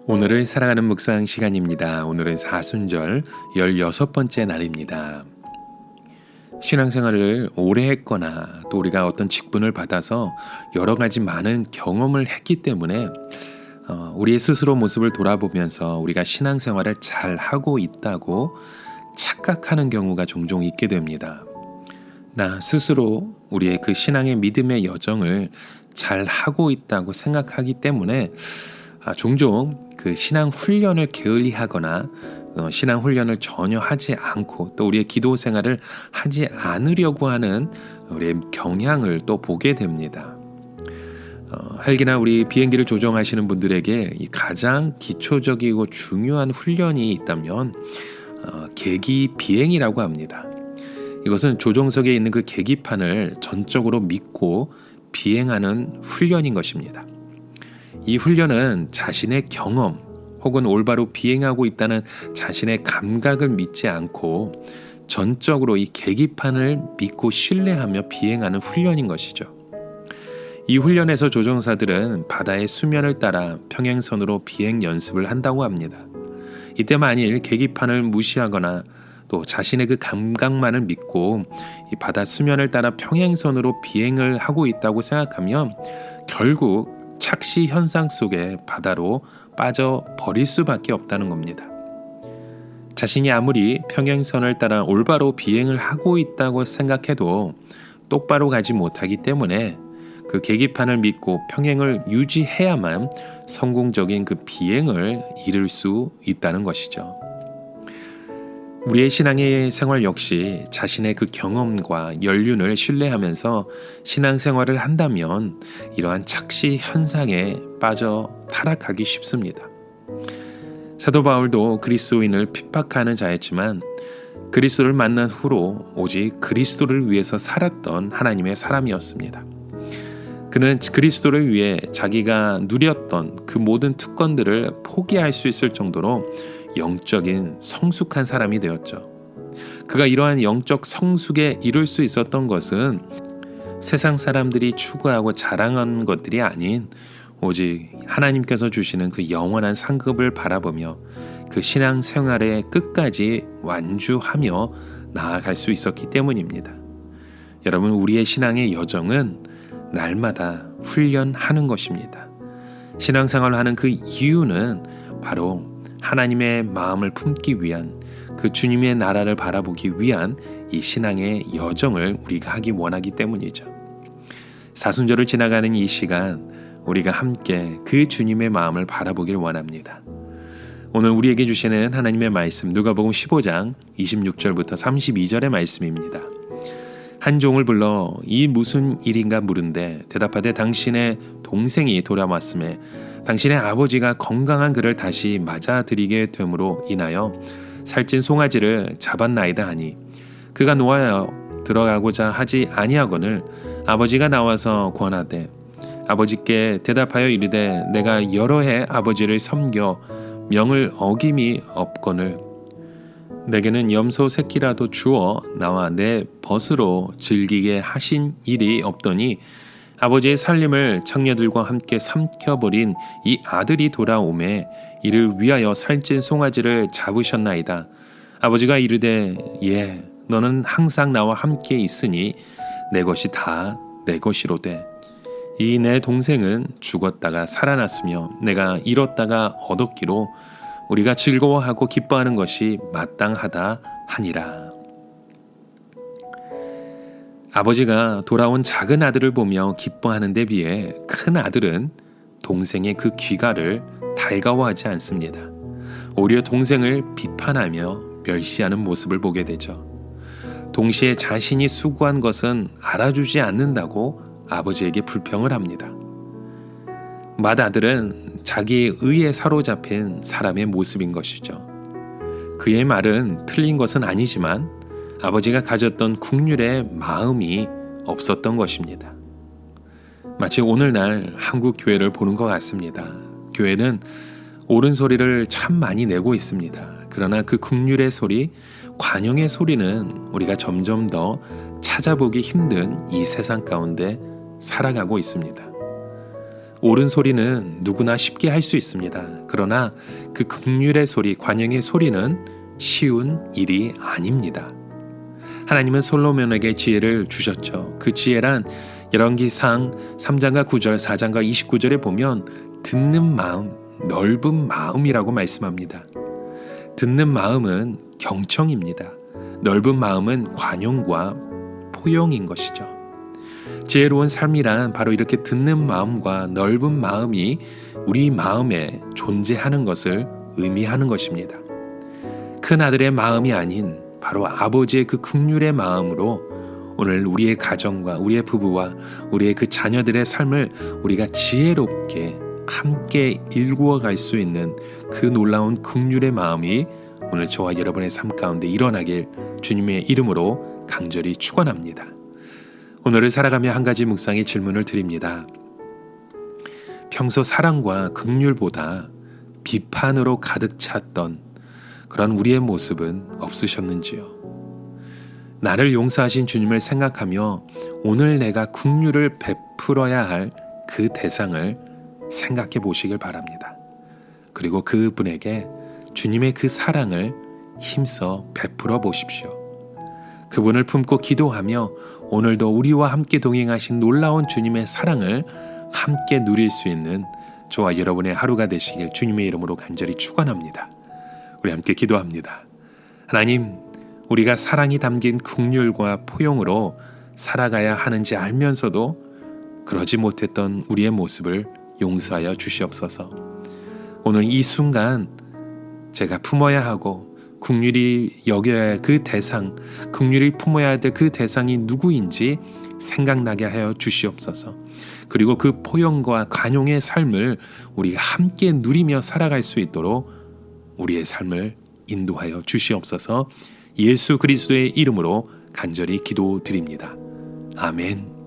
오늘을 살아가는 묵상 시간입니다. 오늘은 사순절 16번째 날입니다. 신앙생활을 오래 했거나 또 우리가 어떤 직분을 받아서 여러 가지 많은 경험을 했기 때문에 우리의 스스로 모습을 돌아보면서 우리가 신앙생활을 잘 하고 있다고 착각하는 경우가 종종 있게 됩니다. 나 스스로 우리의 그 신앙의 믿음의 여정을 잘 하고 있다고 생각하기 때문에 종종 그 신앙 훈련을 게을리하거나 신앙 훈련을 전혀 하지 않고 또 우리의 기도 생활을 하지 않으려고 하는 우리의 경향을 또 보게 됩니다. 헬기나 우리 비행기를 조종하시는 분들에게 이 가장 기초적이고 중요한 훈련이 있다면 계기 비행이라고 합니다. 이것은 조종석에 있는 그 계기판을 전적으로 믿고 비행하는 훈련인 것입니다. 이 훈련은 자신의 경험 혹은 올바로 비행하고 있다는 자신의 감각을 믿지 않고 전적으로 이 계기판을 믿고 신뢰하며 비행하는 훈련인 것이죠. 이 훈련에서 조종사들은 바다의 수면을 따라 평행선으로 비행 연습을 한다고 합니다. 이때 만일 계기판을 무시하거나 또 자신의 그 감각만을 믿고 이 바다 수면을 따라 평행선으로 비행을 하고 있다고 생각하면 결국 착시 현상 속에 바다로 빠져버릴 수밖에 없다는 겁니다. 자신이 아무리 평행선을 따라 올바로 비행을 하고 있다고 생각해도 똑바로 가지 못하기 때문에 그 계기판을 믿고 평행을 유지해야만 성공적인 그 비행을 이룰 수 있다는 것이죠. 우리의 신앙의 생활 역시 자신의 그 경험과 연륜을 신뢰하면서 신앙생활을 한다면 이러한 착시 현상에 빠져 타락하기 쉽습니다. 사도 바울도 그리스도인을 핍박하는 자였지만 그리스도를 만난 후로 오직 그리스도를 위해서 살았던 하나님의 사람이었습니다. 그는 그리스도를 위해 자기가 누렸던 그 모든 특권들을 포기할 수 있을 정도로 영적인 성숙한 사람이 되었죠. 그가 이러한 영적 성숙에 이룰 수 있었던 것은 세상 사람들이 추구하고 자랑하는 것들이 아닌 오직 하나님께서 주시는 그 영원한 상급을 바라보며 그 신앙 생활에 끝까지 완주하며 나아갈 수 있었기 때문입니다. 여러분, 우리의 신앙의 여정은 날마다 훈련하는 것입니다. 신앙생활을 하는 그 이유는 바로 하나님의 마음을 품기 위한 그 주님의 나라를 바라보기 위한 이 신앙의 여정을 우리가 하기 원하기 때문이죠. 사순절을 지나가는 이 시간 우리가 함께 그 주님의 마음을 바라보길 원합니다. 오늘 우리에게 주시는 하나님의 말씀 누가복음 15장 26절부터 32절의 말씀입니다. 한 종을 불러 이 무슨 일인가 물은데 대답하되 당신의 동생이 돌아왔음에 당신의 아버지가 건강한 그를 다시 맞아들이게 됨으로 인하여 살찐 송아지를 잡았나이다 하니 그가 놓아여 들어가고자 하지 아니하거늘 아버지가 나와서 권하되 아버지께 대답하여 이르되 내가 여러 해 아버지를 섬겨 명을 어김이 없거늘 내게는 염소 새끼라도 주어 나와 내 벗으로 즐기게 하신 일이 없더니 아버지의 살림을 창녀들과 함께 삼켜버린 이 아들이 돌아오매 이를 위하여 살찐 송아지를 잡으셨나이다. 아버지가 이르되 예 너는 항상 나와 함께 있으니 내 것이 다 내 것이로되 이 내 동생은 죽었다가 살아났으며 내가 잃었다가 얻었기로 우리가 즐거워하고 기뻐하는 것이 마땅하다 하니라. 아버지가 돌아온 작은 아들을 보며 기뻐하는 데 비해 큰 아들은 동생의 그 귀가를 달가워하지 않습니다. 오히려 동생을 비판하며 멸시하는 모습을 보게 되죠. 동시에 자신이 수고한 것은 알아주지 않는다고 아버지에게 불평을 합니다. 맏아들은 자기의 의에 사로잡힌 사람의 모습인 것이죠. 그의 말은 틀린 것은 아니지만 아버지가 가졌던 국률의 마음이 없었던 것입니다. 마치 오늘날 한국 교회를 보는 것 같습니다. 교회는 옳은 소리를 참 많이 내고 있습니다. 그러나 그 국률의 소리, 관용의 소리는 우리가 점점 더 찾아보기 힘든 이 세상 가운데 살아가고 있습니다. 옳은 소리는 누구나 쉽게 할 수 있습니다. 그러나 그 긍휼의 소리, 관용의 소리는 쉬운 일이 아닙니다. 하나님은 솔로몬에게 지혜를 주셨죠. 그 지혜란 열왕기상 3장과 9절, 4장과 29절에 보면 듣는 마음, 넓은 마음이라고 말씀합니다. 듣는 마음은 경청입니다. 넓은 마음은 관용과 포용인 것이죠. 지혜로운 삶이란 바로 이렇게 듣는 마음과 넓은 마음이 우리 마음에 존재하는 것을 의미하는 것입니다. 큰 아들의 마음이 아닌 바로 아버지의 그 긍휼의 마음으로 오늘 우리의 가정과 우리의 부부와 우리의 그 자녀들의 삶을 우리가 지혜롭게 함께 일구어 갈 수 있는 그 놀라운 긍휼의 마음이 오늘 저와 여러분의 삶 가운데 일어나길 주님의 이름으로 간절히 축원합니다. 오늘을 살아가며 한 가지 묵상의 질문을 드립니다. 평소 사랑과 긍휼보다 비판으로 가득 찼던 그런 우리의 모습은 없으셨는지요? 나를 용서하신 주님을 생각하며 오늘 내가 긍휼을 베풀어야 할 그 대상을 생각해 보시길 바랍니다. 그리고 그분에게 주님의 그 사랑을 힘써 베풀어 보십시오. 그분을 품고 기도하며 오늘도 우리와 함께 동행하신 놀라운 주님의 사랑을 함께 누릴 수 있는 저와 여러분의 하루가 되시길 주님의 이름으로 간절히 축원합니다. 우리 함께 기도합니다. 하나님, 우리가 사랑이 담긴 긍휼과 포용으로 살아가야 하는지 알면서도 그러지 못했던 우리의 모습을 용서하여 주시옵소서. 오늘 이 순간 제가 품어야 하고 긍휼히 여겨야 할 그 대상, 긍휼히 품어야 될 그 대상이 누구인지 생각나게 하여 주시옵소서. 그리고 그 포용과 관용의 삶을 우리가 함께 누리며 살아갈 수 있도록 우리의 삶을 인도하여 주시옵소서. 예수 그리스도의 이름으로 간절히 기도드립니다. 아멘.